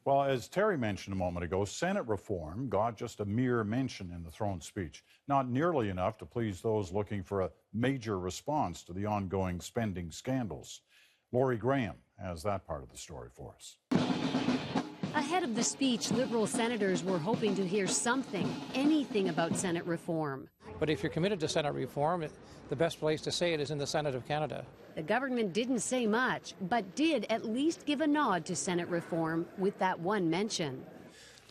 Well, as Terry mentioned a moment ago, Senate reform got just a mere mention in the throne speech, not nearly enough to please those looking for a major response to the ongoing spending scandals. Laurie Graham has that part of the story for us. Ahead of the speech, Liberal senators were hoping to hear something, anything about Senate reform. But if you're committed to Senate reform, the best place to say it is in the Senate of Canada. The government didn't say much, but did at least give a nod to Senate reform with that one mention.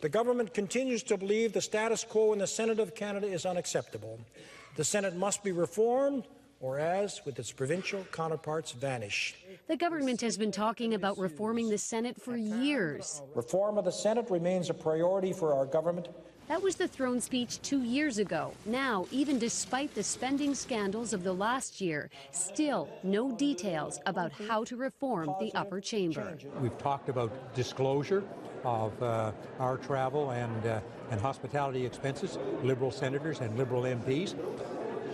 The government continues to believe the status quo in the Senate of Canada is unacceptable. The Senate must be reformed, or as with its provincial counterparts, vanish. The government has been talking about reforming the Senate for years. Reform of the Senate remains a priority for our government. That was the throne speech 2 years ago. Now, even despite the spending scandals of the last year, still no details about how to reform the upper chamber. We've talked about disclosure of our travel and hospitality expenses, Liberal senators and Liberal MPs.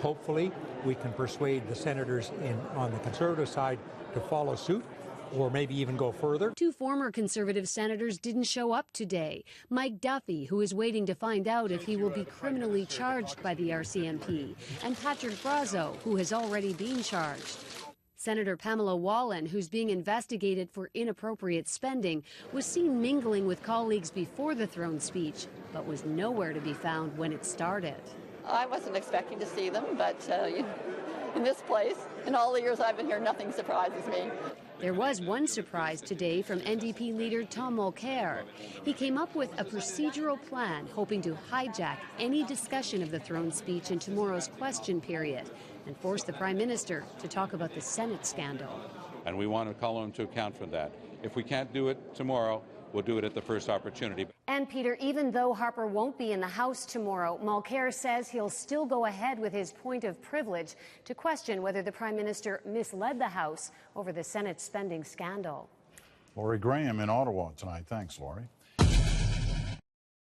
Hopefully, we can persuade the senators on the Conservative side to follow suit, or maybe even go further. Two former Conservative senators didn't show up today. Mike Duffy, who is waiting to find out if he will be criminally charged by the RCMP, and Patrick Brazo, who has already been charged. Senator Pamela Wallin, who's being investigated for inappropriate spending, was seen mingling with colleagues before the throne speech, but was nowhere to be found when it started. I wasn't expecting to see them, but in this place, in all the years I've been here, nothing surprises me. There was one surprise today from NDP leader Tom Mulcair. He came up with a procedural plan hoping to hijack any discussion of the throne speech in tomorrow's question period and force the Prime Minister to talk about the Senate scandal. And we want to call him to account for that. If we can't do it tomorrow, we'll do it at the first opportunity. And Peter, even though Harper won't be in the House tomorrow, Mulcair says he'll still go ahead with his point of privilege to question whether the Prime Minister misled the House over the Senate spending scandal. Laurie Graham in Ottawa tonight. Thanks, Laurie.